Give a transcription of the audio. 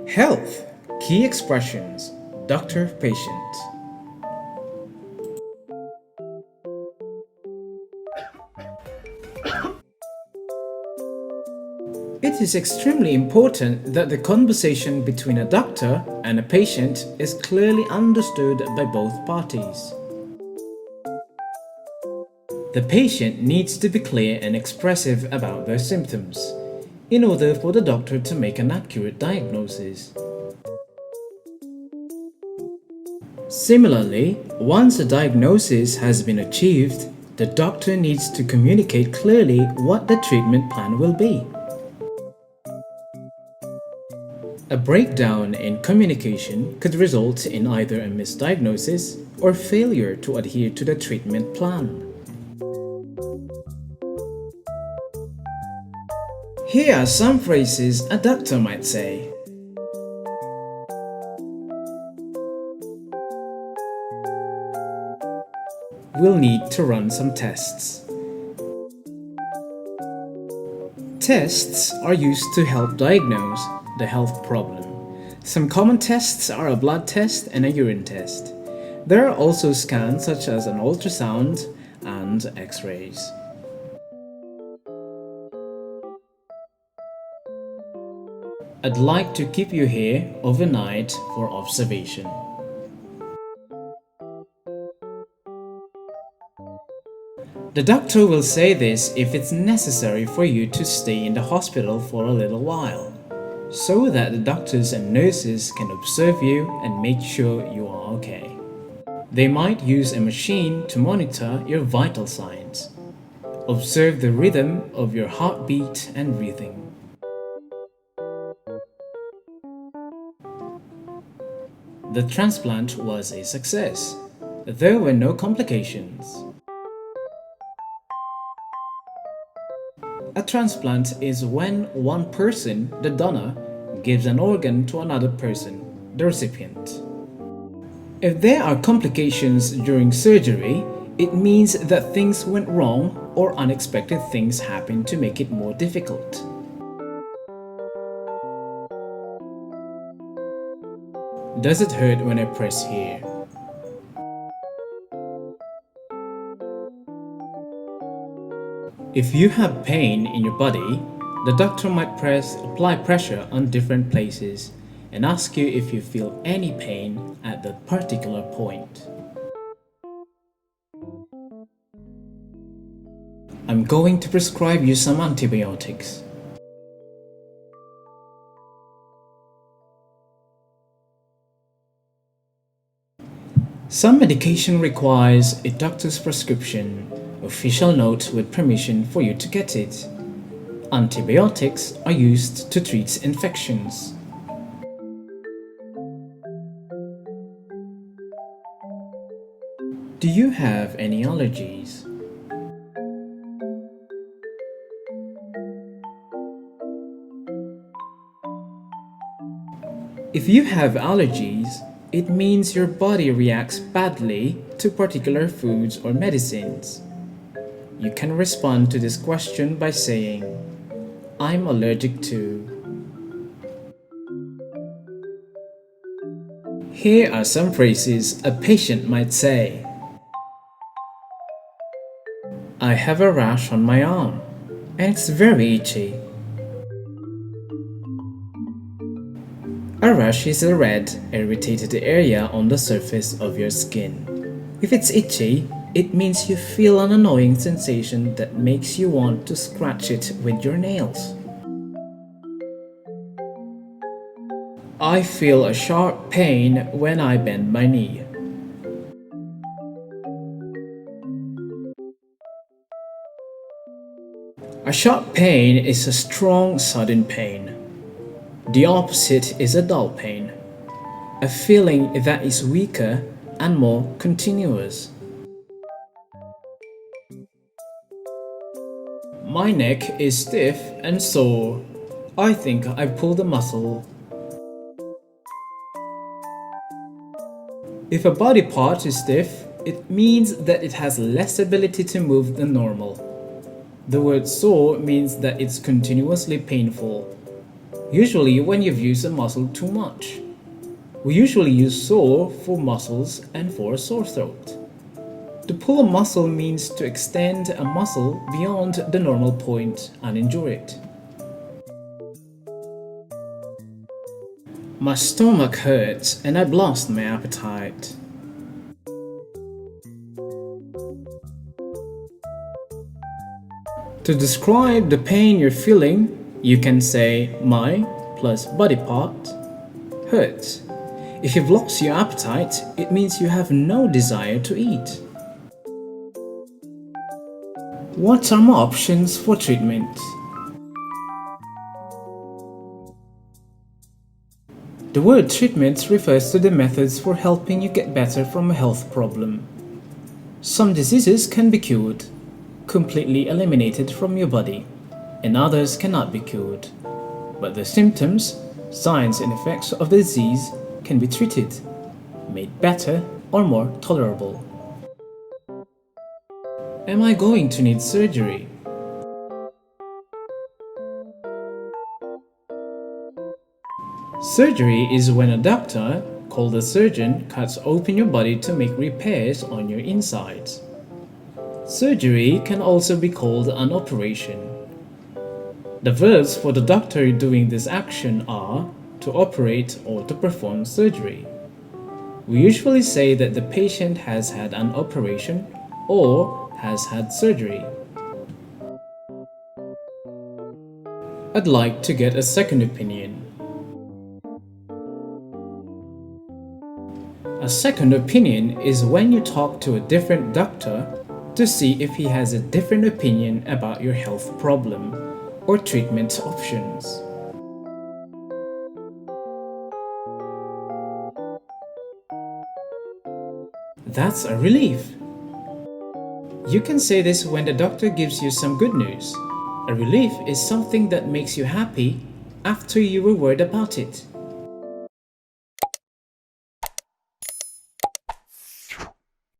Health. Key expressions. Doctor, patient. It is extremely important that the conversation between a doctor and a patient is clearly understood by both parties. The patient needs to be clear and expressive about their symptoms in order for the doctor to make an accurate diagnosis. Similarly, once a diagnosis has been achieved, the doctor needs to communicate clearly what the treatment plan will be. A breakdown in communication could result in either a misdiagnosis or failure to adhere to the treatment plan. Here are some phrases a doctor might say. We'll need to run some tests. Tests are used to help diagnose the health problem. Some common tests are a blood test and a urine test. There are also scans such as an ultrasound and X-rays. I'd like to keep you here overnight for observation. The doctor will say this if it's necessary for you to stay in the hospital for a little while, so that the doctors and nurses can observe you and make sure you are okay. They might use a machine to monitor your vital signs. Observe the rhythm of your heartbeat and breathing. The transplant was a success. There were no complications. A transplant is when one person, the donor, gives an organ to another person, the recipient. If there are complications during surgery, it means that things went wrong or unexpected things happened to make it more difficult. Does it hurt when I press here? If you have pain in your body, the doctor might apply pressure on different places and ask you if you feel any pain at that particular point. I'm going to prescribe you some antibiotics. Some medication requires a doctor's prescription, official note with permission for you to get it. Antibiotics are used to treat infections. Do you have any allergies? If you have allergies, it means your body reacts badly to particular foods or medicines. You can respond to this question by saying, I'm allergic to. Here are some phrases a patient might say. I have a rash on my arm, and it's very itchy. A rash is a red, irritated area on the surface of your skin. If it's itchy, it means you feel an annoying sensation that makes you want to scratch it with your nails. I feel a sharp pain when I bend my knee. A sharp pain is a strong, sudden pain. The opposite is a dull pain, a feeling that is weaker and more continuous. My neck is stiff and sore. I think I pulled a muscle. If a body part is stiff, it means that it has less ability to move than normal. The word sore means that it's continuously painful. Usually when you've used a muscle too much. We usually use sore for muscles and for a sore throat. To pull a muscle means to extend a muscle beyond the normal point and injure it. My stomach hurts and I've lost my appetite. To describe the pain you're feeling, you can say my plus body part hurts. If you've lost your appetite, it means you have no desire to eat. What are my options for treatment? The word treatment refers to the methods for helping you get better from a health problem. Some diseases can be cured, completely eliminated from your body, and others cannot be cured. But the symptoms, signs and effects of the disease can be treated, made better or more tolerable. Am I going to need surgery? Surgery is when a doctor, called a surgeon, cuts open your body to make repairs on your insides. Surgery can also be called an operation. The verbs for the doctor doing this action are to operate or to perform surgery. We usually say that the patient has had an operation or has had surgery. I'd like to get a second opinion. A second opinion is when you talk to a different doctor to see if he has a different opinion about your health problem or treatment options. That's a relief. You can say this when the doctor gives you some good news. A relief is something that makes you happy after you were worried about it.